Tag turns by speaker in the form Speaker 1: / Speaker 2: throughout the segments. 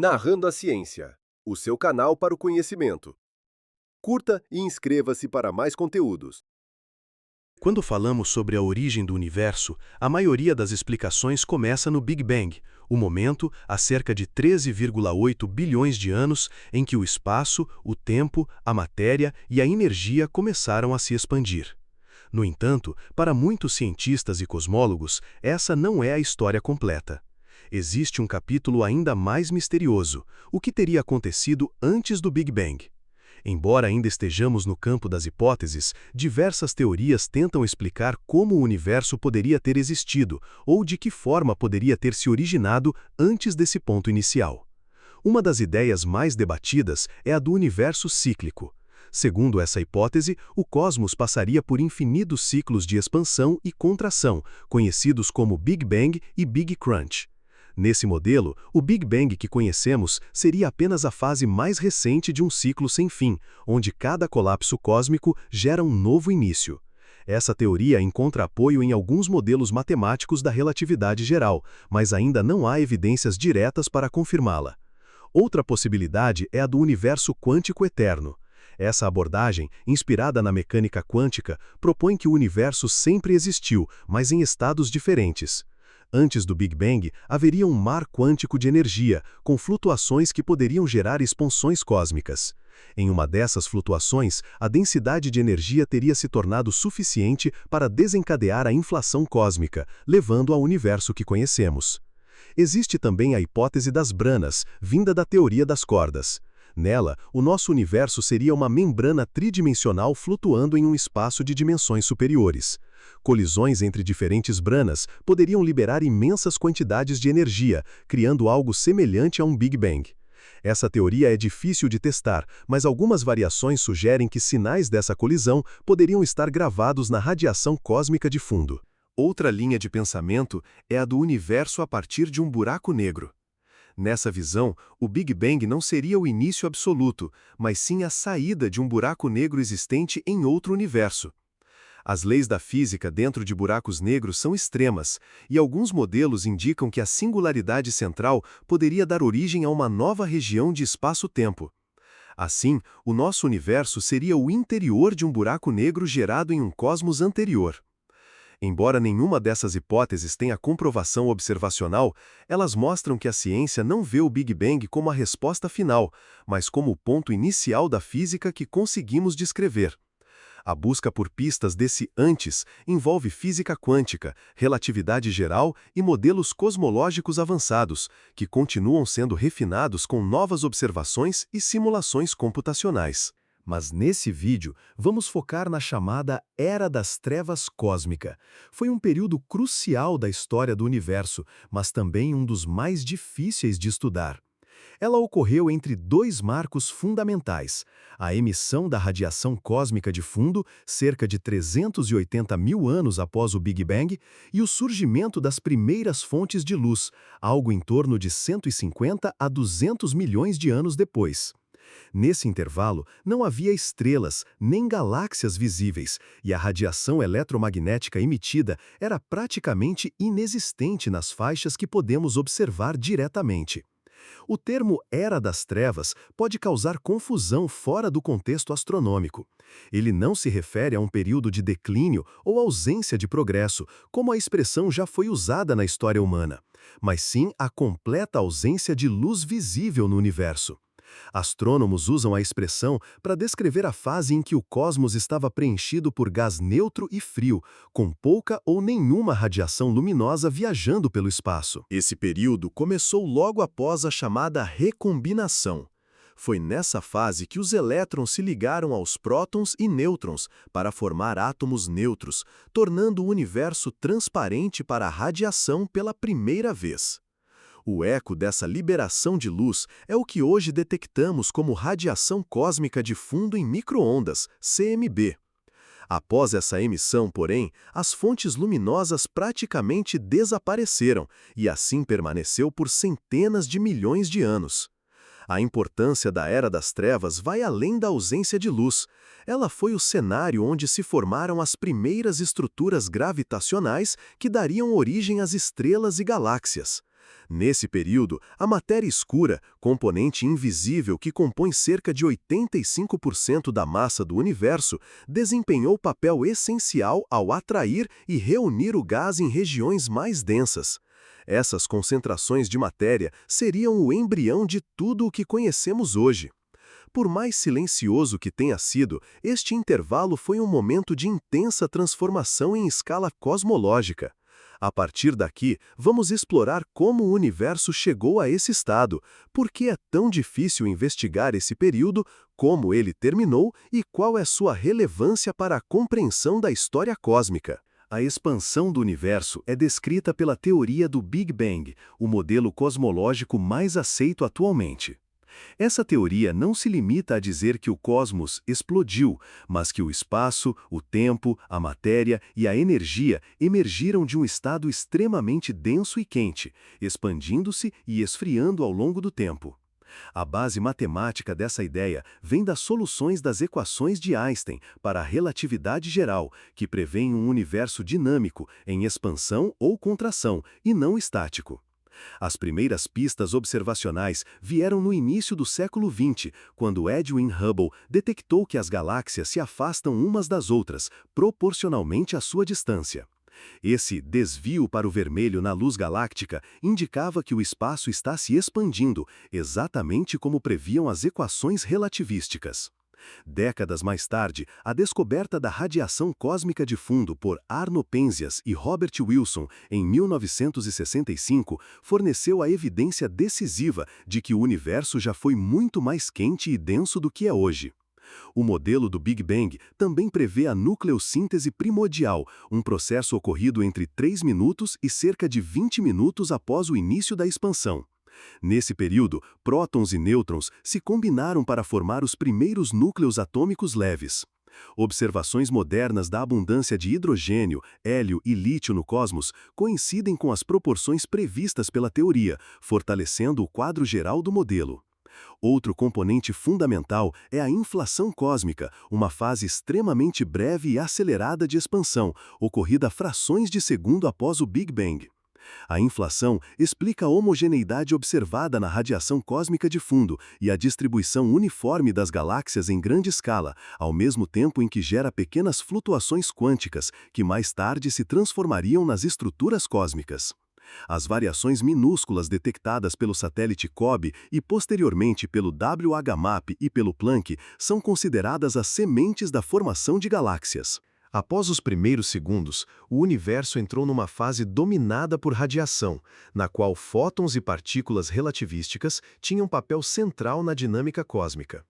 Speaker 1: Narrando a Ciência, o seu canal para o conhecimento. Curta e inscreva-se para mais conteúdos.
Speaker 2: Quando falamos sobre a origem do universo, a maioria das explicações começa no Big Bang, o momento, há cerca de 13,8 bilhões de anos, em que o espaço, o tempo, a matéria e a energia começaram a se expandir. No entanto, para muitos cientistas e cosmólogos, essa não é a história completa. Existe um capítulo ainda mais misterioso: o que teria acontecido antes do Big Bang. Embora ainda estejamos no campo das hipóteses, diversas teorias tentam explicar como o universo poderia ter existido ou de que forma poderia ter se originado antes desse ponto inicial. Uma das ideias mais debatidas é a do universo cíclico. Segundo essa hipótese, o cosmos passaria por infinitos ciclos de expansão e contração, conhecidos como Big Bang e Big Crunch. Nesse modelo, o Big Bang que conhecemos seria apenas a fase mais recente de um ciclo sem fim, onde cada colapso cósmico gera um novo início. Essa teoria encontra apoio em alguns modelos matemáticos da relatividade geral, mas ainda não há evidências diretas para confirmá-la. Outra possibilidade é a do universo quântico eterno. Essa abordagem, inspirada na mecânica quântica, propõe que o universo sempre existiu, mas em estados diferentes. Antes do Big Bang, haveria um mar quântico de energia, com flutuações que poderiam gerar expansões cósmicas. Em uma dessas flutuações, a densidade de energia teria se tornado suficiente para desencadear a inflação cósmica, levando ao universo que conhecemos. Existe também a hipótese das branas, vinda da teoria das cordas. Nela, o nosso universo seria uma membrana tridimensional flutuando em um espaço de dimensões superiores. Colisões entre diferentes branas poderiam liberar imensas quantidades de energia, criando algo semelhante a um Big Bang. Essa teoria é difícil de testar, mas algumas variações sugerem que sinais dessa colisão poderiam estar gravados na radiação cósmica de fundo. Outra linha de pensamento é a do universo a partir de um buraco negro. Nessa visão, o Big Bang não seria o início absoluto, mas sim a saída de um buraco negro existente em outro universo. As leis da física dentro de buracos negros são extremas, e alguns modelos indicam que a singularidade central poderia dar origem a uma nova região de espaço-tempo. Assim, o nosso universo seria o interior de um buraco negro gerado em um cosmos anterior. Embora nenhuma dessas hipóteses tenha comprovação observacional, elas mostram que a ciência não vê o Big Bang como a resposta final, mas como o ponto inicial da física que conseguimos descrever. A busca por pistas desse antes envolve física quântica, relatividade geral e modelos cosmológicos avançados, que continuam sendo refinados com novas observações e simulações computacionais. Mas nesse vídeo, vamos focar na chamada Era das Trevas Cósmica. Foi um período crucial da história do universo, mas também um dos mais difíceis de estudar. Ela ocorreu entre dois marcos fundamentais: a emissão da radiação cósmica de fundo, cerca de 380 mil anos após o Big Bang, e o surgimento das primeiras fontes de luz, algo em torno de 150 a 200 milhões de anos depois. Nesse intervalo, não havia estrelas, nem galáxias visíveis, e a radiação eletromagnética emitida era praticamente inexistente nas faixas que podemos observar diretamente. O termo Era das Trevas pode causar confusão fora do contexto astronômico. Ele não se refere a um período de declínio ou ausência de progresso, como a expressão já foi usada na história humana, mas sim a completa ausência de luz visível no universo. Astrônomos usam a expressão para descrever a fase em que o cosmos estava preenchido por gás neutro e frio, com pouca ou nenhuma radiação luminosa viajando pelo espaço. Esse período começou logo após a chamada recombinação. Foi nessa fase que os elétrons se ligaram aos prótons e nêutrons para formar átomos neutros, tornando o universo transparente para a radiação pela primeira vez. O eco dessa liberação de luz é o que hoje detectamos como radiação cósmica de fundo em micro-ondas, CMB. Após essa emissão, porém, as fontes luminosas praticamente desapareceram e assim permaneceu por centenas de milhões de anos. A importância da Era das Trevas vai além da ausência de luz. Ela foi o cenário onde se formaram as primeiras estruturas gravitacionais que dariam origem às estrelas e galáxias. Nesse período, a matéria escura, componente invisível que compõe cerca de 85% da massa do universo, desempenhou papel essencial ao atrair e reunir o gás em regiões mais densas. Essas concentrações de matéria seriam o embrião de tudo o que conhecemos hoje. Por mais silencioso que tenha sido, este intervalo foi um momento de intensa transformação em escala cosmológica. A partir daqui, vamos explorar como o universo chegou a esse estado, por que é tão difícil investigar esse período, como ele terminou e qual é sua relevância para a compreensão da história cósmica. A expansão do universo é descrita pela teoria do Big Bang, o modelo cosmológico mais aceito atualmente. Essa teoria não se limita a dizer que o cosmos explodiu, mas que o espaço, o tempo, a matéria e a energia emergiram de um estado extremamente denso e quente, expandindo-se e esfriando ao longo do tempo. A base matemática dessa ideia vem das soluções das equações de Einstein para a relatividade geral, que prevêem um universo dinâmico, em expansão ou contração, e não estático. As primeiras pistas observacionais vieram no início do século XX, quando Edwin Hubble detectou que as galáxias se afastam umas das outras, proporcionalmente à sua distância. Esse desvio para o vermelho na luz galáctica indicava que o espaço está se expandindo, exatamente como previam as equações relativísticas. Décadas mais tarde, a descoberta da radiação cósmica de fundo por Arno Penzias e Robert Wilson, em 1965, forneceu a evidência decisiva de que o universo já foi muito mais quente e denso do que é hoje. O modelo do Big Bang também prevê a nucleossíntese primordial, um processo ocorrido entre 3 minutos e cerca de 20 minutos após o início da expansão. Nesse período, prótons e nêutrons se combinaram para formar os primeiros núcleos atômicos leves. Observações modernas da abundância de hidrogênio, hélio e lítio no cosmos coincidem com as proporções previstas pela teoria, fortalecendo o quadro geral do modelo. Outro componente fundamental é a inflação cósmica, uma fase extremamente breve e acelerada de expansão, ocorrida frações de segundo após o Big Bang. A inflação explica a homogeneidade observada na radiação cósmica de fundo e a distribuição uniforme das galáxias em grande escala, ao mesmo tempo em que gera pequenas flutuações quânticas, que mais tarde se transformariam nas estruturas cósmicas. As variações minúsculas detectadas pelo satélite COBE e posteriormente pelo WHMAP e pelo Planck são consideradas as sementes da formação de galáxias. Após os primeiros segundos, o universo entrou numa fase dominada por radiação, na qual fótons e partículas relativísticas tinham papel central na dinâmica cósmica.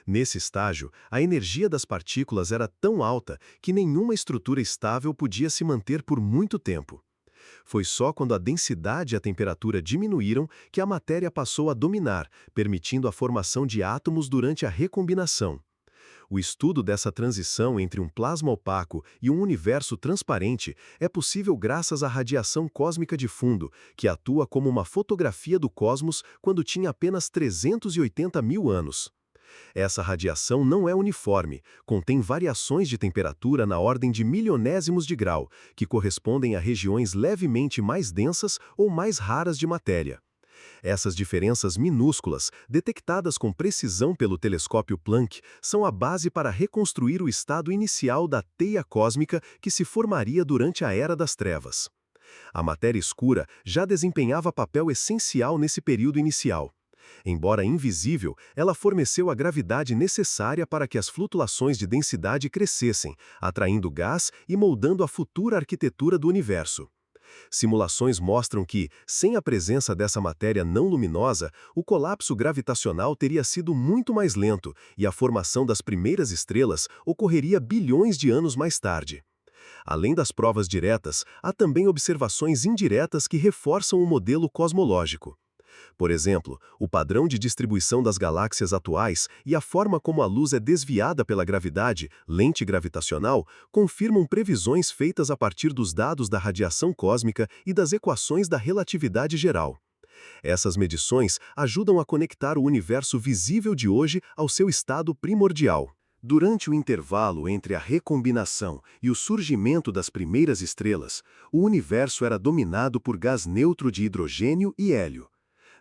Speaker 2: Nesse estágio, a energia das partículas era tão alta que nenhuma estrutura estável podia se manter por muito tempo. Foi só quando a densidade e a temperatura diminuíram que a matéria passou a dominar, permitindo a formação de átomos durante a recombinação. O estudo dessa transição entre um plasma opaco e um universo transparente é possível graças à radiação cósmica de fundo, que atua como uma fotografia do cosmos quando tinha apenas 380 mil anos. Essa radiação não é uniforme, contém variações de temperatura na ordem de milionésimos de grau, que correspondem a regiões levemente mais densas ou mais raras de matéria. Essas diferenças minúsculas, detectadas com precisão pelo telescópio Planck, são a base para reconstruir o estado inicial da teia cósmica que se formaria durante a Era das Trevas. A matéria escura já desempenhava papel essencial nesse período inicial. Embora invisível, ela forneceu a gravidade necessária para que as flutuações de densidade crescessem, atraindo gás e moldando a futura arquitetura do universo. Simulações mostram que, sem a presença dessa matéria não luminosa, o colapso gravitacional teria sido muito mais lento e a formação das primeiras estrelas ocorreria bilhões de anos mais tarde. Além das provas diretas, há também observações indiretas que reforçam o modelo cosmológico. Por exemplo, o padrão de distribuição das galáxias atuais e a forma como a luz é desviada pela gravidade, lente gravitacional, confirmam previsões feitas a partir dos dados da radiação cósmica e das equações da relatividade geral. Essas medições ajudam a conectar o universo visível de hoje ao seu estado primordial.
Speaker 1: Durante o intervalo entre a recombinação e o surgimento das primeiras estrelas, o universo era dominado por gás neutro de hidrogênio e hélio.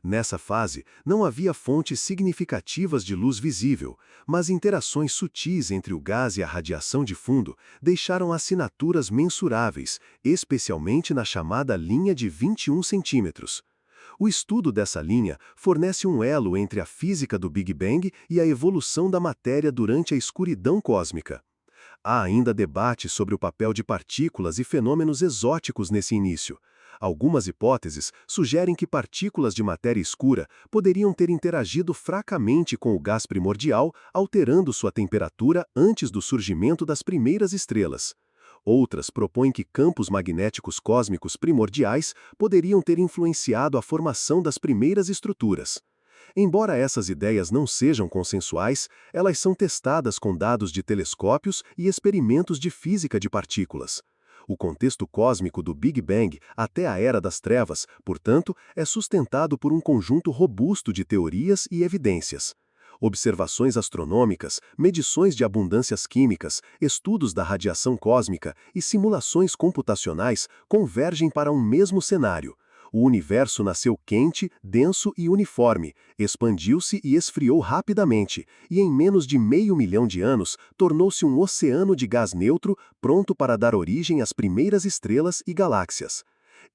Speaker 1: Nessa fase, não havia fontes significativas de luz visível, mas interações sutis entre o gás e a radiação de fundo deixaram assinaturas mensuráveis, especialmente na chamada linha de 21 centímetros. O estudo dessa linha fornece um elo entre a física do Big Bang e a evolução da matéria durante a escuridão cósmica. Há ainda debate sobre o papel de partículas e fenômenos exóticos nesse início. Algumas hipóteses sugerem que partículas de matéria escura poderiam ter interagido fracamente com o gás primordial, alterando sua temperatura antes do surgimento das primeiras estrelas. Outras propõem que campos magnéticos cósmicos primordiais poderiam ter influenciado a formação das primeiras estruturas. Embora essas ideias não sejam consensuais, elas são testadas com dados de telescópios e experimentos de física de partículas. O contexto cósmico do Big Bang até a Era das Trevas, portanto, é sustentado por um conjunto robusto de teorias e evidências. Observações astronômicas, medições de abundâncias químicas, estudos da radiação cósmica e simulações computacionais convergem para um mesmo cenário. O universo nasceu quente, denso e uniforme, expandiu-se e esfriou rapidamente, e em menos de 500 mil de anos tornou-se um oceano de gás neutro pronto para dar origem às primeiras estrelas e galáxias.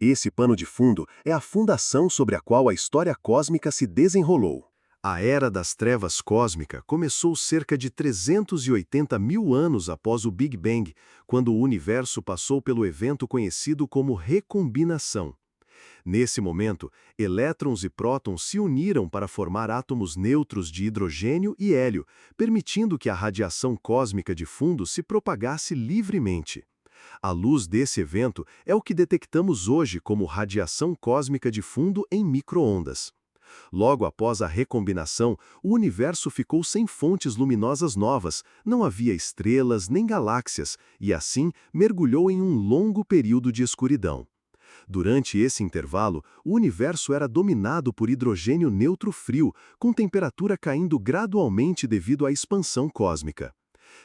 Speaker 1: Esse pano de fundo é a fundação sobre a qual a história cósmica se desenrolou. A Era das Trevas cósmica começou cerca de 380 mil anos após o Big Bang, quando o universo passou pelo evento conhecido como recombinação. Nesse momento, elétrons e prótons se uniram para formar átomos neutros de hidrogênio e hélio, permitindo que a radiação cósmica de fundo se propagasse livremente. A luz desse evento é o que detectamos hoje como radiação cósmica de fundo em micro-ondas. Logo após a recombinação, o universo ficou sem fontes luminosas novas, não havia estrelas nem galáxias, e assim mergulhou em um longo período de escuridão. Durante esse intervalo, o universo era dominado por hidrogênio neutro frio, com temperatura caindo gradualmente devido à expansão cósmica.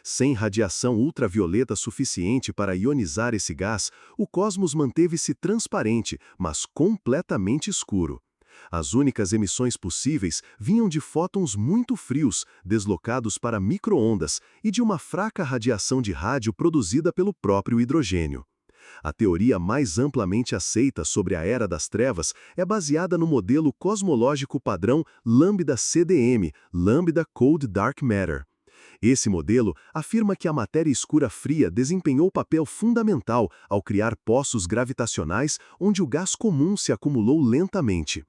Speaker 1: Sem radiação ultravioleta suficiente para ionizar esse gás, o cosmos manteve-se transparente, mas completamente escuro. As únicas emissões possíveis vinham de fótons muito frios, deslocados para micro-ondas, e de uma fraca radiação de rádio produzida pelo próprio hidrogênio. A teoria mais amplamente aceita sobre a Era das Trevas é baseada no modelo cosmológico padrão Lambda-CDM, Lambda Cold Dark Matter. Esse modelo afirma que a matéria escura fria desempenhou papel fundamental ao criar poços gravitacionais onde o gás comum se acumulou lentamente.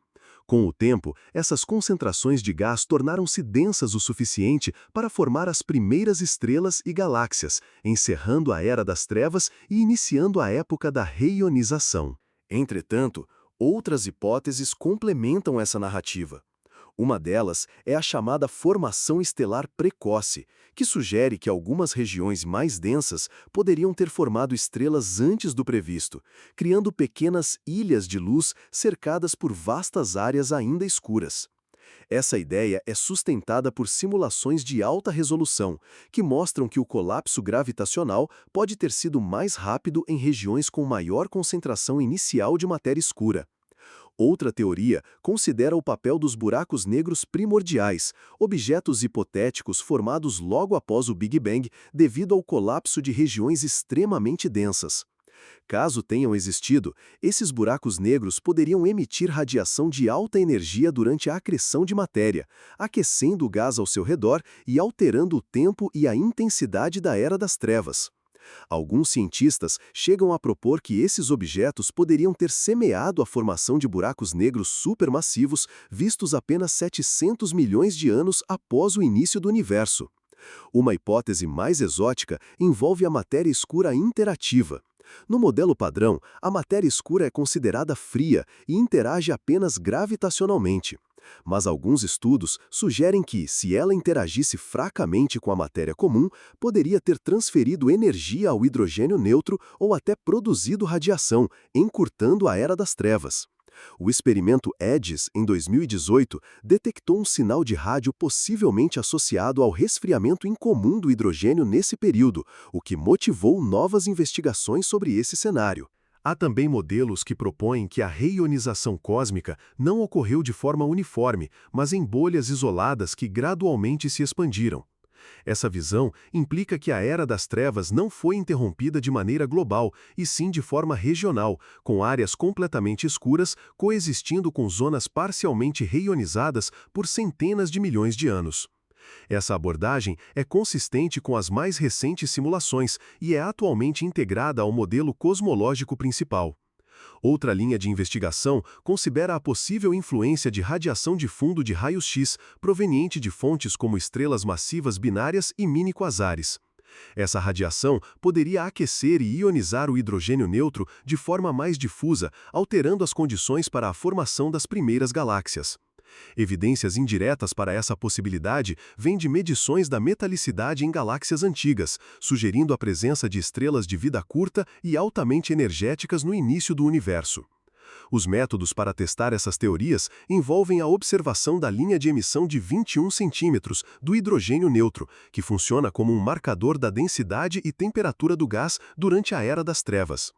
Speaker 1: Com o tempo, essas concentrações de gás tornaram-se densas o suficiente para formar as primeiras estrelas e galáxias, encerrando a Era das Trevas e iniciando a época da reionização. Entretanto, outras hipóteses complementam essa narrativa. Uma delas é a chamada formação estelar precoce, que sugere que algumas regiões mais densas poderiam ter formado estrelas antes do previsto, criando pequenas ilhas de luz cercadas por vastas áreas ainda escuras. Essa ideia é sustentada por simulações de alta resolução, que mostram que o colapso gravitacional pode ter sido mais rápido em regiões com maior concentração inicial de matéria escura. Outra teoria considera o papel dos buracos negros primordiais, objetos hipotéticos formados logo após o Big Bang devido ao colapso de regiões extremamente densas. Caso tenham existido, esses buracos negros poderiam emitir radiação de alta energia durante a acreção de matéria, aquecendo o gás ao seu redor e alterando o tempo e a intensidade da Era das Trevas. Alguns cientistas chegam a propor que esses objetos poderiam ter semeado a formação de buracos negros supermassivos vistos apenas 700 milhões de anos após o início do universo. Uma hipótese mais exótica envolve a matéria escura interativa. No modelo padrão, a matéria escura é considerada fria e interage apenas gravitacionalmente. Mas alguns estudos sugerem que, se ela interagisse fracamente com a matéria comum, poderia ter transferido energia ao hidrogênio neutro ou até produzido radiação, encurtando a Era das Trevas. O experimento EDIS, em 2018, detectou um sinal de rádio possivelmente associado ao resfriamento incomum do hidrogênio nesse período, o que motivou novas investigações sobre esse cenário. Há também modelos que propõem que a reionização cósmica não ocorreu de forma uniforme, mas em bolhas isoladas que gradualmente se expandiram. Essa visão implica que a Era das Trevas não foi interrompida de maneira global, e sim de forma regional, com áreas completamente escuras coexistindo com zonas parcialmente reionizadas por centenas de milhões de anos. Essa abordagem é consistente com as mais recentes simulações e é atualmente integrada ao modelo cosmológico principal. Outra linha de investigação considera a possível influência de radiação de fundo de raios-x proveniente de fontes como estrelas massivas binárias e mini-quasares. Essa radiação poderia aquecer e ionizar o hidrogênio neutro de forma mais difusa, alterando as condições para a formação das primeiras galáxias. Evidências indiretas para essa possibilidade vêm de medições da metalicidade em galáxias antigas, sugerindo a presença de estrelas de vida curta e altamente energéticas no início do universo. Os métodos para testar essas teorias envolvem a observação da linha de emissão de 21 centímetros do hidrogênio neutro, que funciona como um marcador da densidade e temperatura do gás durante a Era das Trevas.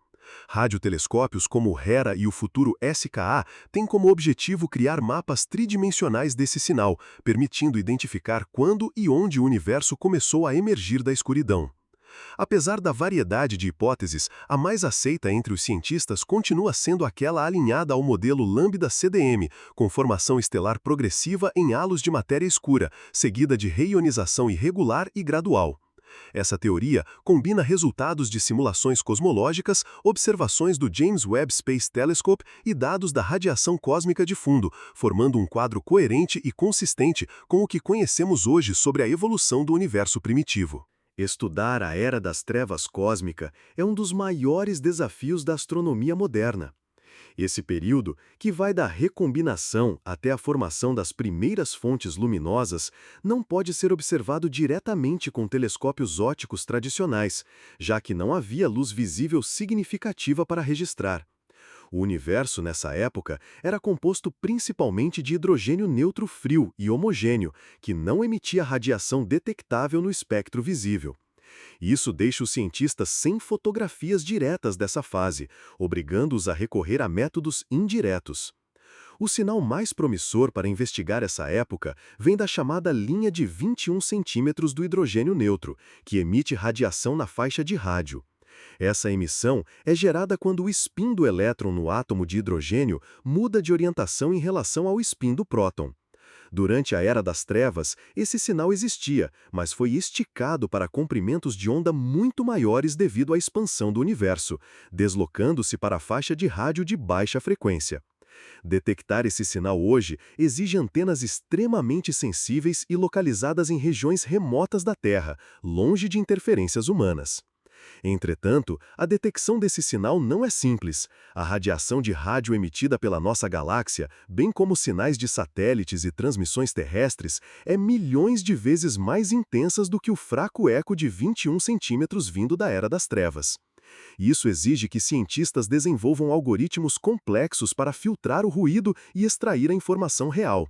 Speaker 1: Radiotelescópios como o Hera e o futuro SKA têm como objetivo criar mapas tridimensionais desse sinal, permitindo identificar quando e onde o universo começou a emergir da escuridão. Apesar da variedade de hipóteses, a mais aceita entre os cientistas continua sendo aquela alinhada ao modelo Lambda-CDM, com formação estelar progressiva em halos de matéria escura, seguida de reionização irregular e gradual. Essa teoria combina resultados de simulações cosmológicas, observações do James Webb Space Telescope e dados da radiação cósmica de fundo, formando um quadro coerente e consistente com o que conhecemos hoje sobre a evolução do universo primitivo. Estudar a Era das Trevas cósmica é um dos maiores desafios da astronomia moderna. Esse período, que vai da recombinação até a formação das primeiras fontes luminosas, não pode ser observado diretamente com telescópios ópticos tradicionais, já que não havia luz visível significativa para registrar. O universo, nessa época, era composto principalmente de hidrogênio neutro frio e homogêneo, que não emitia radiação detectável no espectro visível. Isso deixa os cientistas sem fotografias diretas dessa fase, obrigando-os a recorrer a métodos indiretos. O sinal mais promissor para investigar essa época vem da chamada linha de 21 centímetros do hidrogênio neutro, que emite radiação na faixa de rádio. Essa emissão é gerada quando o spin do elétron no átomo de hidrogênio muda de orientação em relação ao spin do próton. Durante a Era das Trevas, esse sinal existia, mas foi esticado para comprimentos de onda muito maiores devido à expansão do universo, deslocando-se para a faixa de rádio de baixa frequência. Detectar esse sinal hoje exige antenas extremamente sensíveis e localizadas em regiões remotas da Terra, longe de interferências humanas. Entretanto, a detecção desse sinal não é simples. A radiação de rádio emitida pela nossa galáxia, bem como sinais de satélites e transmissões terrestres, é milhões de vezes mais intensas do que o fraco eco de 21 centímetros vindo da Era das Trevas. Isso exige que cientistas desenvolvam algoritmos complexos para filtrar o ruído e extrair a informação real.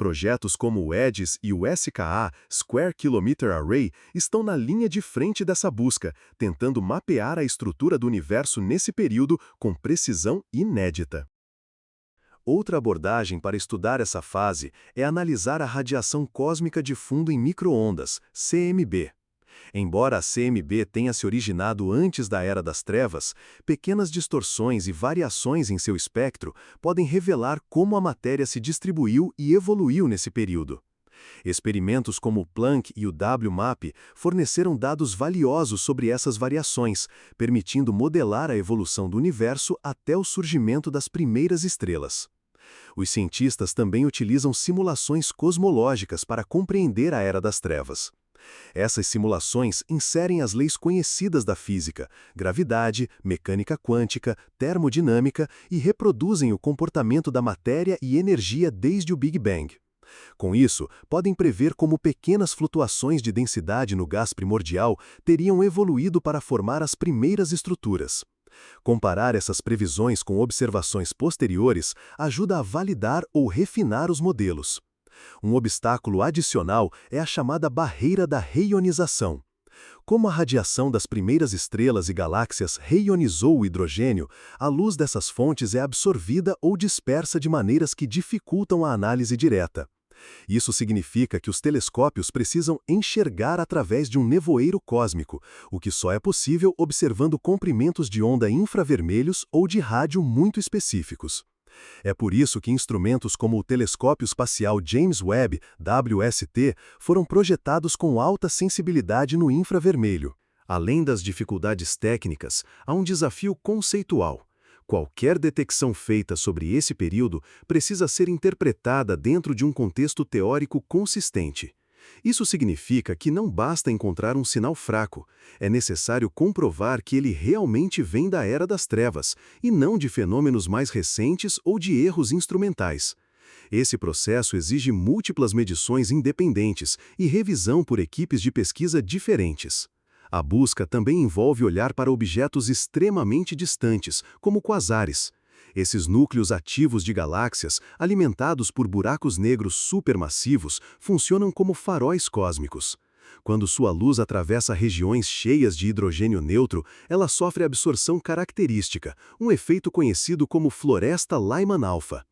Speaker 1: Projetos como o EDIS e o SKA, Square Kilometre Array, estão na linha de frente dessa busca, tentando mapear a estrutura do universo nesse período com precisão inédita. Outra abordagem para estudar essa fase é analisar a radiação cósmica de fundo em microondas, CMB. Embora a CMB tenha se originado antes da Era das Trevas, pequenas distorções e variações em seu espectro podem revelar como a matéria se distribuiu e evoluiu nesse período. Experimentos como o Planck e o WMAP forneceram dados valiosos sobre essas variações, permitindo modelar a evolução do universo até o surgimento das primeiras estrelas. Os cientistas também utilizam simulações cosmológicas para compreender a Era das Trevas. Essas simulações inserem as leis conhecidas da física, gravidade, mecânica quântica, termodinâmica e reproduzem o comportamento da matéria e energia desde o Big Bang. Com isso, podem prever como pequenas flutuações de densidade no gás primordial teriam evoluído para formar as primeiras estruturas. Comparar essas previsões com observações posteriores ajuda a validar ou refinar os modelos. Um obstáculo adicional é a chamada barreira da reionização. Como a radiação das primeiras estrelas e galáxias reionizou o hidrogênio, a luz dessas fontes é absorvida ou dispersa de maneiras que dificultam a análise direta. Isso significa que os telescópios precisam enxergar através de um nevoeiro cósmico, o que só é possível observando comprimentos de onda infravermelhos ou de rádio muito específicos. É por isso que instrumentos como o Telescópio Espacial James Webb, WST, foram projetados com alta sensibilidade no infravermelho. Além das dificuldades técnicas, há um desafio conceitual. Qualquer detecção feita sobre esse período precisa ser interpretada dentro de um contexto teórico consistente. Isso significa que não basta encontrar um sinal fraco, é necessário comprovar que ele realmente vem da Era das Trevas, e não de fenômenos mais recentes ou de erros instrumentais. Esse processo exige múltiplas medições independentes e revisão por equipes de pesquisa diferentes. A busca também envolve olhar para objetos extremamente distantes, como quasares. Esses núcleos ativos de galáxias, alimentados por buracos negros supermassivos, funcionam como faróis cósmicos. Quando sua luz atravessa regiões cheias de hidrogênio neutro, ela sofre absorção característica, um efeito conhecido como floresta Lyman-alfa.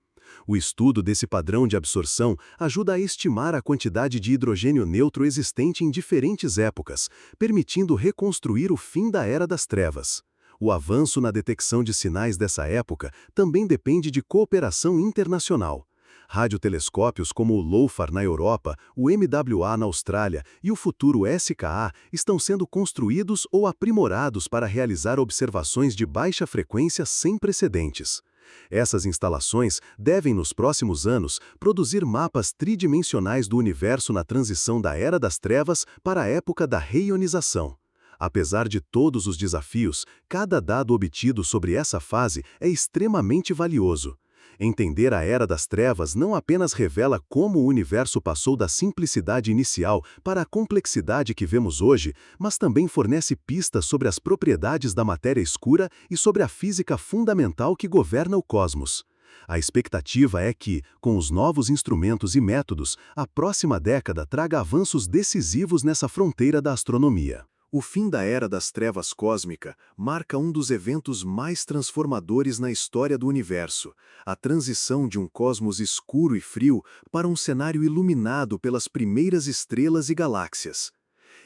Speaker 1: O estudo desse padrão de absorção ajuda a estimar a quantidade de hidrogênio neutro existente em diferentes épocas, permitindo reconstruir o fim da Era das Trevas. O avanço na detecção de sinais dessa época também depende de cooperação internacional. Radiotelescópios como o LOFAR na Europa, o MWA na Austrália e o futuro SKA estão sendo construídos ou aprimorados para realizar observações de baixa frequência sem precedentes. Essas instalações devem, nos próximos anos, produzir mapas tridimensionais do universo na transição da Era das Trevas para a época da reionização. Apesar de todos os desafios, cada dado obtido sobre essa fase é extremamente valioso. Entender a Era das Trevas não apenas revela como o universo passou da simplicidade inicial para a complexidade que vemos hoje, mas também fornece pistas sobre as propriedades da matéria escura e sobre a física fundamental que governa o cosmos. A expectativa é que, com os novos instrumentos e métodos, a próxima década traga avanços decisivos nessa fronteira da astronomia. O fim da Era das Trevas cósmica marca um dos eventos mais transformadores na história do universo, a transição de um cosmos escuro e frio para um cenário iluminado pelas primeiras estrelas e galáxias.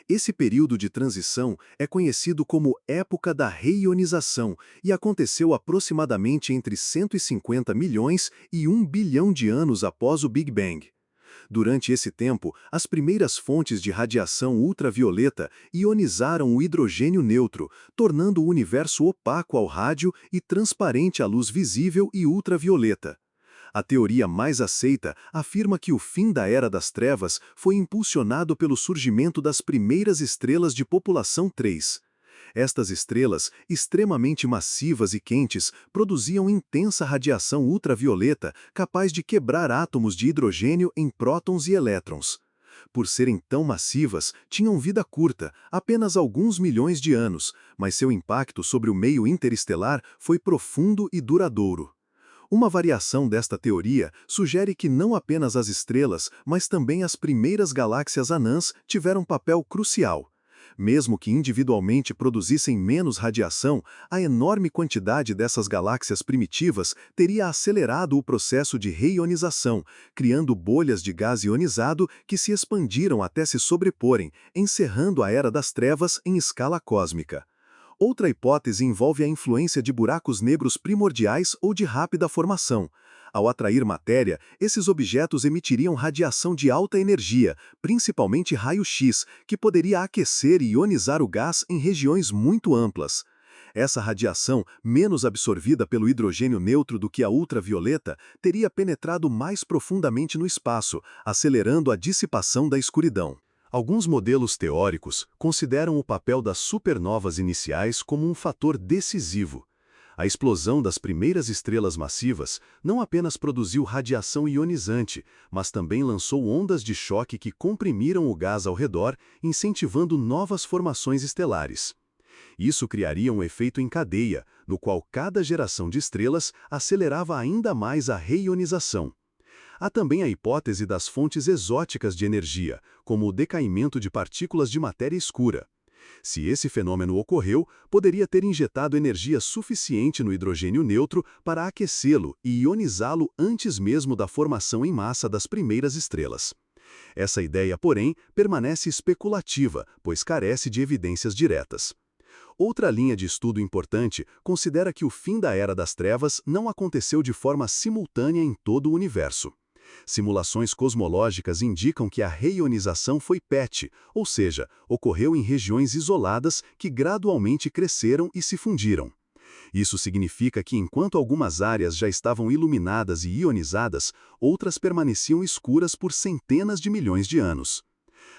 Speaker 1: Esse período de transição é conhecido como Época da Reionização e aconteceu aproximadamente entre 150 milhões e 1 bilhão de anos após o Big Bang. Durante esse tempo, as primeiras fontes de radiação ultravioleta ionizaram o hidrogênio neutro, tornando o universo opaco ao rádio e transparente à luz visível e ultravioleta. A teoria mais aceita afirma que o fim da Era das Trevas foi impulsionado pelo surgimento das primeiras estrelas de população 3. Estas estrelas, extremamente massivas e quentes, produziam intensa radiação ultravioleta capaz de quebrar átomos de hidrogênio em prótons e elétrons. Por serem tão massivas, tinham vida curta, apenas alguns milhões de anos, mas seu impacto sobre o meio interestelar foi profundo e duradouro. Uma variação desta teoria sugere que não apenas as estrelas, mas também as primeiras galáxias anãs tiveram papel crucial. Mesmo que individualmente produzissem menos radiação, a enorme quantidade dessas galáxias primitivas teria acelerado o processo de reionização, criando bolhas de gás ionizado que se expandiram até se sobreporem, encerrando a Era das Trevas em escala cósmica. Outra hipótese envolve a influência de buracos negros primordiais ou de rápida formação. Ao atrair matéria, esses objetos emitiriam radiação de alta energia, principalmente raio-x, que poderia aquecer e ionizar o gás em regiões muito amplas. Essa radiação, menos absorvida pelo hidrogênio neutro do que a ultravioleta, teria penetrado mais profundamente no espaço, acelerando a dissipação da escuridão. Alguns modelos teóricos consideram o papel das supernovas iniciais como um fator decisivo. A explosão das primeiras estrelas massivas não apenas produziu radiação ionizante, mas também lançou ondas de choque que comprimiram o gás ao redor, incentivando novas formações estelares. Isso criaria um efeito em cadeia, no qual cada geração de estrelas acelerava ainda mais a reionização. Há também a hipótese das fontes exóticas de energia, como o decaimento de partículas de matéria escura. Se esse fenômeno ocorreu, poderia ter injetado energia suficiente no hidrogênio neutro para aquecê-lo e ionizá-lo antes mesmo da formação em massa das primeiras estrelas. Essa ideia, porém, permanece especulativa, pois carece de evidências diretas. Outra linha de estudo importante considera que o fim da Era das Trevas não aconteceu de forma simultânea em todo o universo. Simulações cosmológicas indicam que a reionização foi PET, ou seja, ocorreu em regiões isoladas que gradualmente cresceram e se fundiram. Isso significa que enquanto algumas áreas já estavam iluminadas e ionizadas, outras permaneciam escuras por centenas de milhões de anos.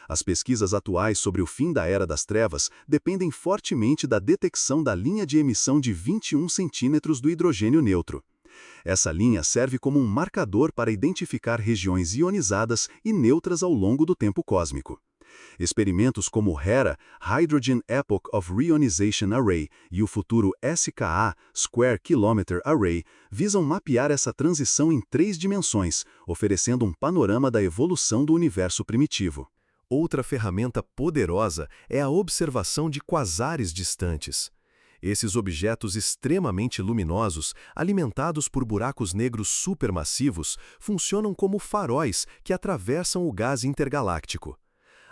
Speaker 1: As pesquisas atuais sobre o fim da Era das Trevas dependem fortemente da detecção da linha de emissão de 21 centímetros do hidrogênio neutro. Essa linha serve como um marcador para identificar regiões ionizadas e neutras ao longo do tempo cósmico. Experimentos como o HERA, Hydrogen Epoch of Reionization Array, e o futuro SKA, Square Kilometre Array, visam mapear essa transição em 3 dimensões, oferecendo um panorama da evolução do universo primitivo.
Speaker 2: Outra ferramenta poderosa é a observação de quasares distantes. Esses objetos extremamente luminosos, alimentados por buracos negros supermassivos, funcionam como faróis que atravessam o gás intergaláctico.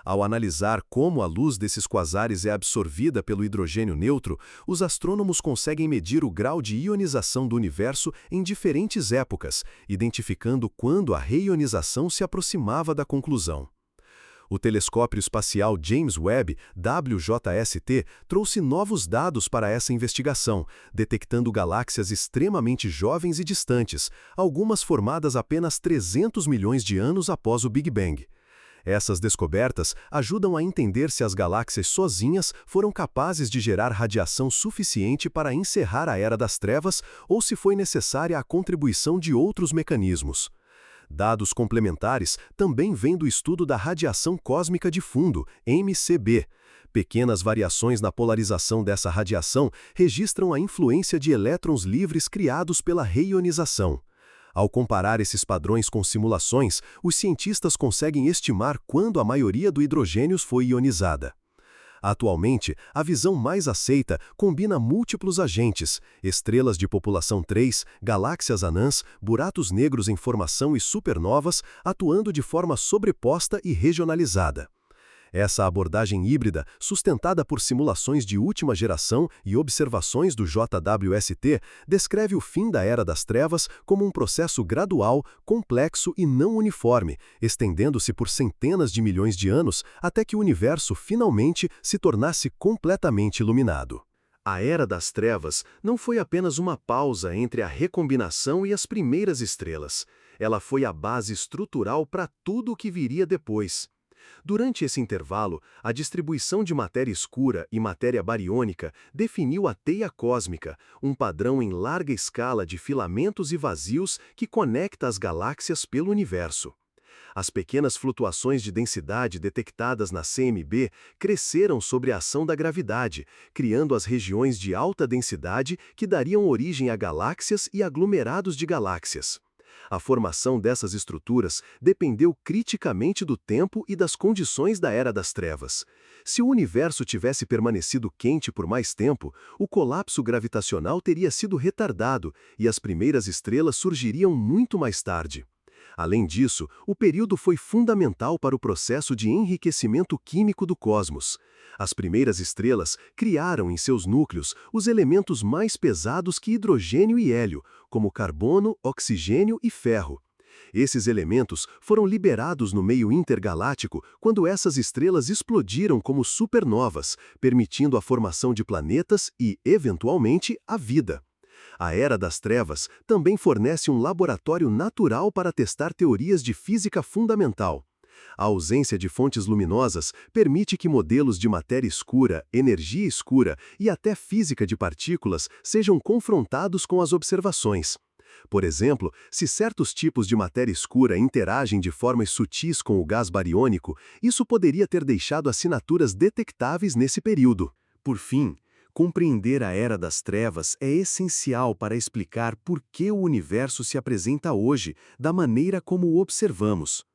Speaker 2: Ao analisar como a luz desses quasares é absorvida pelo hidrogênio neutro, os astrônomos conseguem medir o grau de ionização do universo em diferentes épocas, identificando quando a reionização se aproximava da conclusão. O telescópio espacial James Webb, WJST, trouxe novos dados para essa investigação, detectando galáxias extremamente jovens e distantes, algumas formadas apenas 300 milhões de anos após o Big Bang. Essas descobertas ajudam a entender se as galáxias sozinhas foram capazes de gerar radiação suficiente para encerrar a Era das Trevas ou se foi necessária a contribuição de outros mecanismos. Dados complementares também vêm do estudo da radiação cósmica de fundo, MCB. Pequenas variações na polarização dessa radiação registram a influência de elétrons livres criados pela reionização. Ao comparar esses padrões com simulações, os cientistas conseguem estimar quando a maioria do hidrogênio foi ionizada. Atualmente, a visão mais aceita combina múltiplos agentes, estrelas de população 3, galáxias anãs, buracos negros em formação e supernovas, atuando de forma sobreposta e regionalizada. Essa abordagem híbrida, sustentada por simulações de última geração e observações do JWST, descreve o fim da Era das Trevas como um processo gradual, complexo e não uniforme, estendendo-se por centenas de milhões de anos até que o universo finalmente se tornasse completamente iluminado.
Speaker 1: A Era das Trevas não foi apenas uma pausa entre a recombinação e as primeiras estrelas. Ela foi a base estrutural para tudo o que viria depois. Durante esse intervalo, a distribuição de matéria escura e matéria bariônica definiu a teia cósmica, um padrão em larga escala de filamentos e vazios que conecta as galáxias pelo universo. As pequenas flutuações de densidade detectadas na CMB cresceram sob a ação da gravidade, criando as regiões de alta densidade que dariam origem a galáxias e aglomerados de galáxias. A formação dessas estruturas dependeu criticamente do tempo e das condições da Era das Trevas. Se o universo tivesse permanecido quente por mais tempo, o colapso gravitacional teria sido retardado e as primeiras estrelas surgiriam muito mais tarde. Além disso, o período foi fundamental para o processo de enriquecimento químico do cosmos. As primeiras estrelas criaram em seus núcleos os elementos mais pesados que hidrogênio e hélio, como carbono, oxigênio e ferro. Esses elementos foram liberados no meio intergaláctico quando essas estrelas explodiram como supernovas, permitindo a formação de planetas e, eventualmente, a vida. A Era das Trevas também fornece um laboratório natural para testar teorias de física fundamental. A ausência de fontes luminosas permite que modelos de matéria escura, energia escura e até física de partículas sejam confrontados com as observações. Por exemplo, se certos tipos de matéria escura interagem de formas sutis com o gás bariônico, isso poderia ter deixado assinaturas detectáveis nesse período. Por fim, Compreender a Era das Trevas é essencial para explicar por que o universo se apresenta hoje da maneira como o observamos.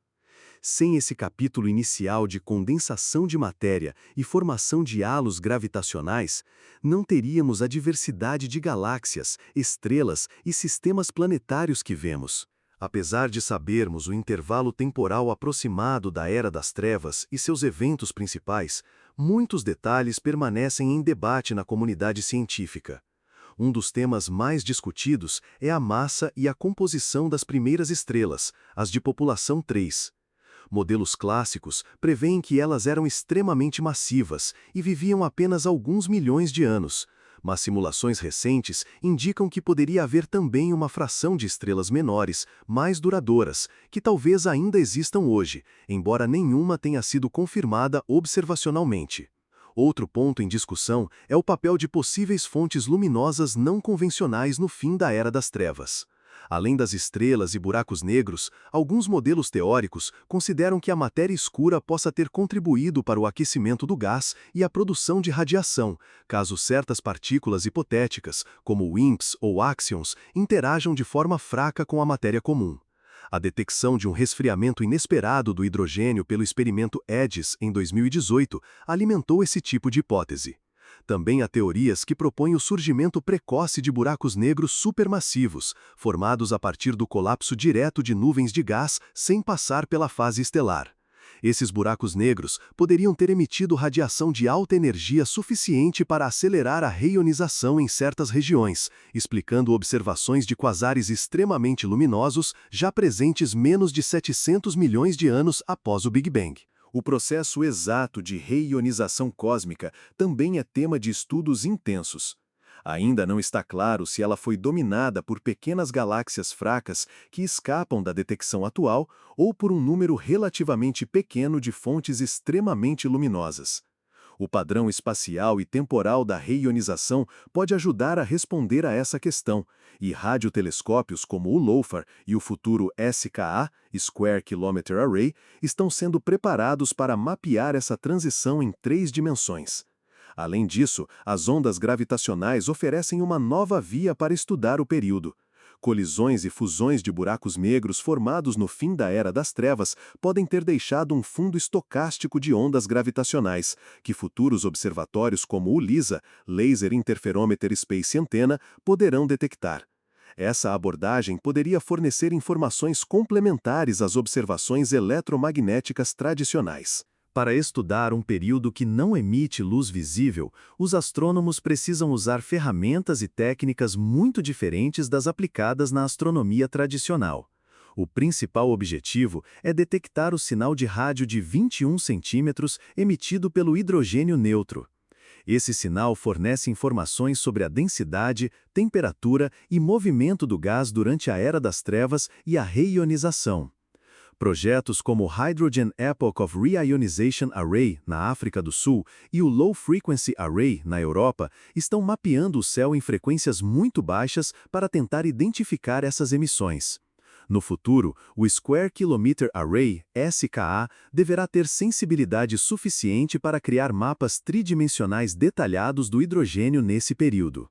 Speaker 1: Sem esse capítulo inicial de condensação de matéria e formação de halos gravitacionais, não teríamos a diversidade de galáxias, estrelas e sistemas planetários que vemos. Apesar de sabermos o intervalo temporal aproximado da Era das Trevas e seus eventos principais, muitos detalhes permanecem em debate na comunidade científica. Um dos temas mais discutidos é a massa e a composição das primeiras estrelas, as de população 3. Modelos clássicos prevêem que elas eram extremamente massivas e viviam apenas alguns milhões de anos, mas simulações recentes indicam que poderia haver também uma fração de estrelas menores, mais duradouras, que talvez ainda existam hoje, embora nenhuma tenha sido confirmada observacionalmente. Outro ponto em discussão é o papel de possíveis fontes luminosas não convencionais no fim da Era das Trevas. Além das estrelas e buracos negros, alguns modelos teóricos consideram que a matéria escura possa ter contribuído para o aquecimento do gás e a produção de radiação, caso certas partículas hipotéticas, como WIMPs ou axions, interajam de forma fraca com a matéria comum. A detecção de um resfriamento inesperado do hidrogênio pelo experimento EDIS em 2018 alimentou esse tipo de hipótese. Também há teorias que propõem o surgimento precoce de buracos negros supermassivos, formados a partir do colapso direto de nuvens de gás sem passar pela fase estelar. Esses buracos negros poderiam ter emitido radiação de alta energia suficiente para acelerar a reionização em certas regiões, explicando observações de quasares extremamente luminosos já presentes menos de 700 milhões de anos após o Big Bang. O processo exato de reionização cósmica também é tema de estudos intensos. Ainda não está claro se ela foi dominada por pequenas galáxias fracas que escapam da detecção atual ou por um número relativamente pequeno de fontes extremamente luminosas. O padrão espacial e temporal da reionização pode ajudar a responder a essa questão, e radiotelescópios como o LOFAR e o futuro SKA, Square Kilometre Array, estão sendo preparados para mapear essa transição em 3 dimensões. Além disso, as ondas gravitacionais oferecem uma nova via para estudar o período. Colisões e fusões de buracos negros formados no fim da Era das Trevas podem ter deixado um fundo estocástico de ondas gravitacionais, que futuros observatórios como o LISA, Laser Interferometer Space Antenna, poderão detectar. Essa abordagem poderia fornecer informações complementares às observações eletromagnéticas tradicionais. Para estudar um período que não emite luz visível, os astrônomos precisam usar ferramentas e técnicas muito diferentes das aplicadas na astronomia tradicional. O principal objetivo é detectar o sinal de rádio de 21 centímetros emitido pelo hidrogênio neutro. Esse sinal fornece informações sobre a densidade, temperatura e movimento do gás durante a Era das Trevas e a reionização. Projetos como o Hydrogen Epoch of Reionization Array, na África do Sul, e o Low Frequency Array, na Europa, estão mapeando o céu em frequências muito baixas para tentar identificar essas emissões. No futuro, o Square Kilometre Array, SKA, deverá ter sensibilidade suficiente para criar mapas tridimensionais detalhados do hidrogênio nesse período.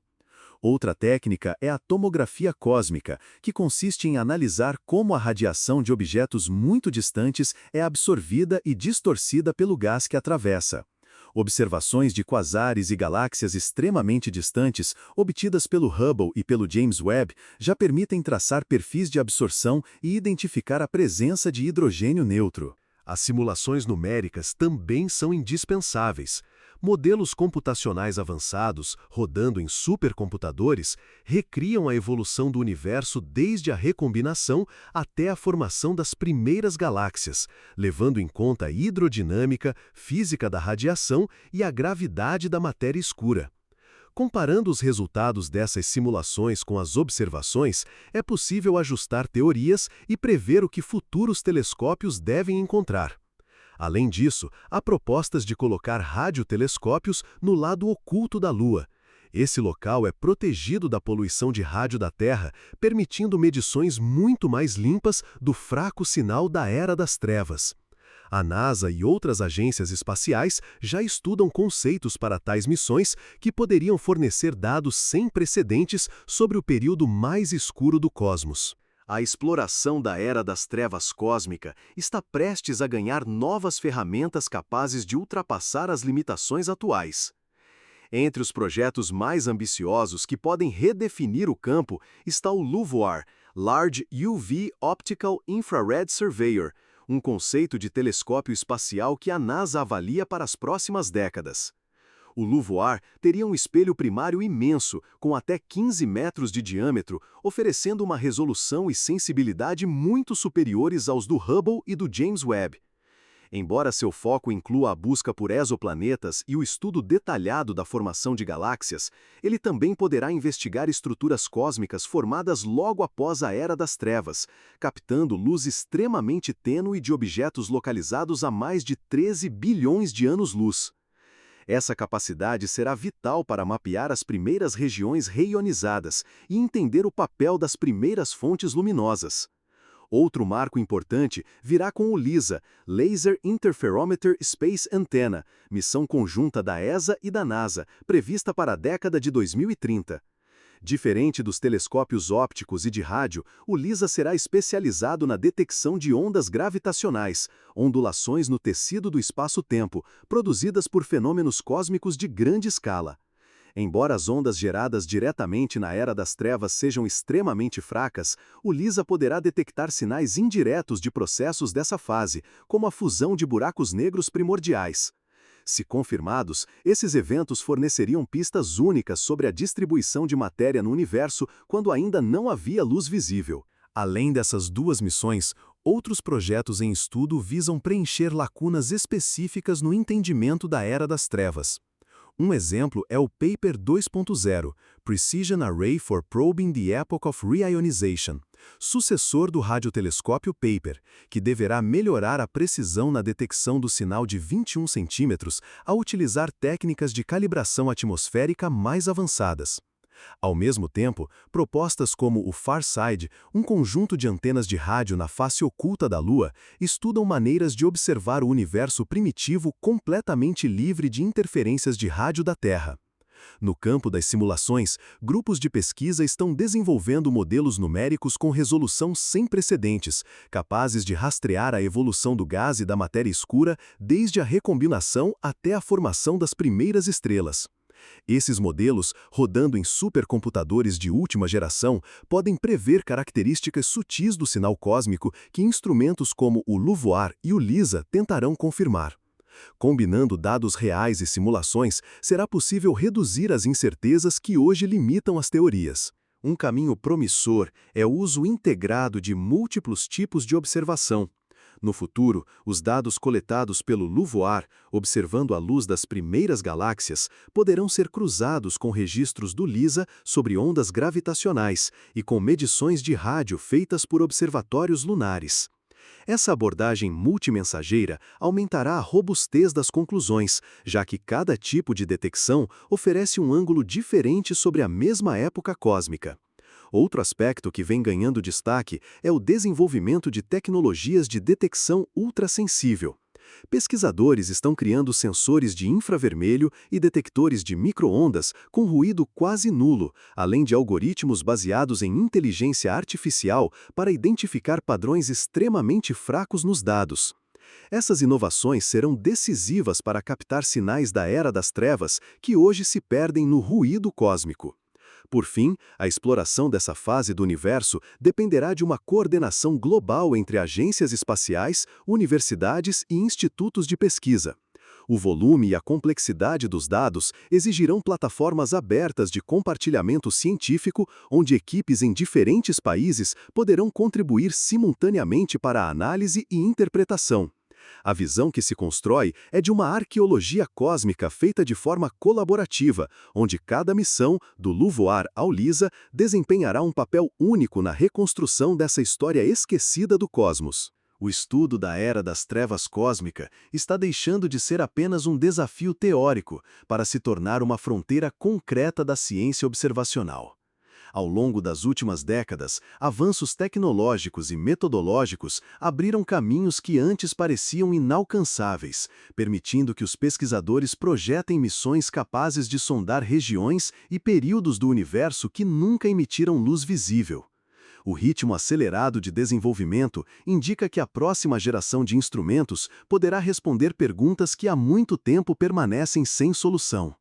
Speaker 1: Outra técnica é a tomografia cósmica, que consiste em analisar como a radiação de objetos muito distantes é absorvida e distorcida pelo gás que atravessa. Observações de quasares e galáxias extremamente distantes, obtidas pelo Hubble e pelo James Webb, já permitem traçar perfis de absorção e identificar a presença de hidrogênio neutro. As simulações numéricas também são indispensáveis. Modelos computacionais avançados, rodando em supercomputadores, recriam a evolução do universo desde a recombinação até a formação das primeiras galáxias, levando em conta a hidrodinâmica, física da radiação e a gravidade da matéria escura. Comparando os resultados dessas simulações com as observações, é possível ajustar teorias e prever o que futuros telescópios devem encontrar. Além disso, há propostas de colocar radiotelescópios no lado oculto da Lua. Esse local é protegido da poluição de rádio da Terra, permitindo medições muito mais limpas do fraco sinal da Era das Trevas. A NASA e outras agências espaciais já estudam conceitos para tais missões que poderiam fornecer dados sem precedentes sobre o período mais escuro do cosmos. A exploração da era das trevas cósmica está prestes a ganhar novas ferramentas capazes de ultrapassar as limitações atuais. Entre os projetos mais ambiciosos que podem redefinir o campo está o LUVOIR, Large UV Optical Infrared Surveyor, um conceito de telescópio espacial que a NASA avalia para as próximas décadas. O LUVOIR teria um espelho primário imenso, com até 15 metros de diâmetro, oferecendo uma resolução e sensibilidade muito superiores aos do Hubble e do James Webb. Embora seu foco inclua a busca por exoplanetas e o estudo detalhado da formação de galáxias, ele também poderá investigar estruturas cósmicas formadas logo após a Era das Trevas, captando luz extremamente tênue de objetos localizados a mais de 13 bilhões de anos-luz. Essa capacidade será vital para mapear as primeiras regiões reionizadas e entender o papel das primeiras fontes luminosas. Outro marco importante virá com o LISA, Laser Interferometer Space Antenna, missão conjunta da ESA e da NASA, prevista para a década de 2030. Diferente dos telescópios ópticos e de rádio, o LISA será especializado na detecção de ondas gravitacionais, ondulações no tecido do espaço-tempo, produzidas por fenômenos cósmicos de grande escala. Embora as ondas geradas diretamente na Era das Trevas sejam extremamente fracas, o LISA poderá detectar sinais indiretos de processos dessa fase, como a fusão de buracos negros primordiais. Se confirmados, esses eventos forneceriam pistas únicas sobre a distribuição de matéria no universo quando ainda não havia luz visível. Além dessas duas missões, outros projetos em estudo visam preencher lacunas específicas no entendimento da Era das Trevas. Um exemplo é o Paper 2.0, Precision Array for Probing the Epoch of Reionization, sucessor do radiotelescópio Paper, que deverá melhorar a precisão na detecção do sinal de 21 centímetros ao utilizar técnicas de calibração atmosférica mais avançadas. Ao mesmo tempo, propostas como o FarSide, um conjunto de antenas de rádio na face oculta da Lua, estudam maneiras de observar o universo primitivo completamente livre de interferências de rádio da Terra. No campo das simulações, grupos de pesquisa estão desenvolvendo modelos numéricos com resolução sem precedentes, capazes de rastrear a evolução do gás e da matéria escura desde a recombinação até a formação das primeiras estrelas. Esses modelos, rodando em supercomputadores de última geração, podem prever características sutis do sinal cósmico que instrumentos como o LUVOIR e o LISA tentarão confirmar. Combinando dados reais e simulações, será possível reduzir as incertezas que hoje limitam as teorias. Um caminho promissor é o uso integrado de múltiplos tipos de observação. No futuro, os dados coletados pelo LUVOIR, observando a luz das primeiras galáxias, poderão ser cruzados com registros do LISA sobre ondas gravitacionais e com medições de rádio feitas por observatórios lunares. Essa abordagem multimensageira aumentará a robustez das conclusões, já que cada tipo de detecção oferece um ângulo diferente sobre a mesma época cósmica. Outro aspecto que vem ganhando destaque é o desenvolvimento de tecnologias de detecção ultrassensível. Pesquisadores estão criando sensores de infravermelho e detectores de micro-ondas com ruído quase nulo, além de algoritmos baseados em inteligência artificial para identificar padrões extremamente fracos nos dados. Essas inovações serão decisivas para captar sinais da Era das Trevas que hoje se perdem no ruído cósmico. Por fim, a exploração dessa fase do universo dependerá de uma coordenação global entre agências espaciais, universidades e institutos de pesquisa. O volume e a complexidade dos dados exigirão plataformas abertas de compartilhamento científico, onde equipes em diferentes países poderão contribuir simultaneamente para a análise e interpretação. A visão que se constrói é de uma arqueologia cósmica feita de forma colaborativa, onde cada missão, do LUVOIR ao LISA, desempenhará um papel único na reconstrução dessa história esquecida do cosmos. O estudo da Era das Trevas cósmica está deixando de ser apenas um desafio teórico para se tornar uma fronteira concreta da ciência observacional. Ao longo das últimas décadas, avanços tecnológicos e metodológicos abriram caminhos que antes pareciam inalcançáveis, permitindo que os pesquisadores projetem missões capazes de sondar regiões e períodos do universo que nunca emitiram luz visível. O ritmo acelerado de desenvolvimento indica que a próxima geração de instrumentos poderá responder perguntas que há muito tempo permanecem sem solução.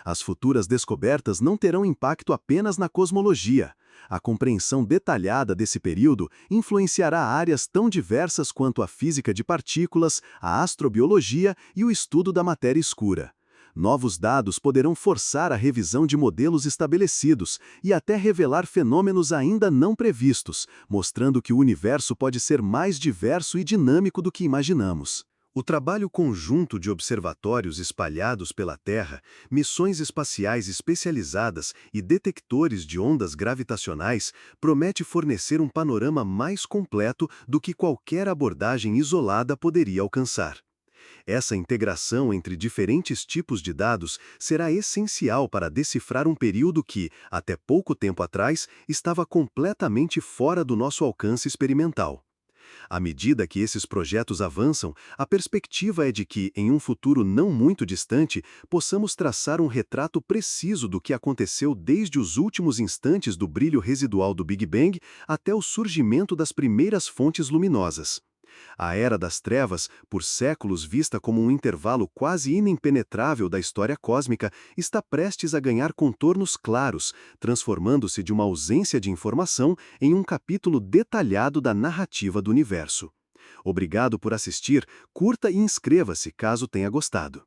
Speaker 1: As futuras descobertas não terão impacto apenas na cosmologia. A compreensão detalhada desse período influenciará áreas tão diversas quanto a física de partículas, a astrobiologia e o estudo da matéria escura. Novos dados poderão forçar a revisão de modelos estabelecidos e até revelar fenômenos ainda não previstos, mostrando que o universo pode ser mais diverso e dinâmico do que imaginamos. O trabalho conjunto de observatórios espalhados pela Terra, missões espaciais especializadas e detectores de ondas gravitacionais promete fornecer um panorama mais completo do que qualquer abordagem isolada poderia alcançar. Essa integração entre diferentes tipos de dados será essencial para decifrar um período que, até pouco tempo atrás, estava completamente fora do nosso alcance experimental. À medida que esses projetos avançam, a perspectiva é de que, em um futuro não muito distante, possamos traçar um retrato preciso do que aconteceu desde os últimos instantes do brilho residual do Big Bang até o surgimento das primeiras fontes luminosas. A Era das Trevas, por séculos vista como um intervalo quase inimpenetrável da história cósmica, está prestes a ganhar contornos claros, transformando-se de uma ausência de informação em um capítulo detalhado da narrativa do universo. Obrigado por assistir, curta e inscreva-se caso tenha gostado.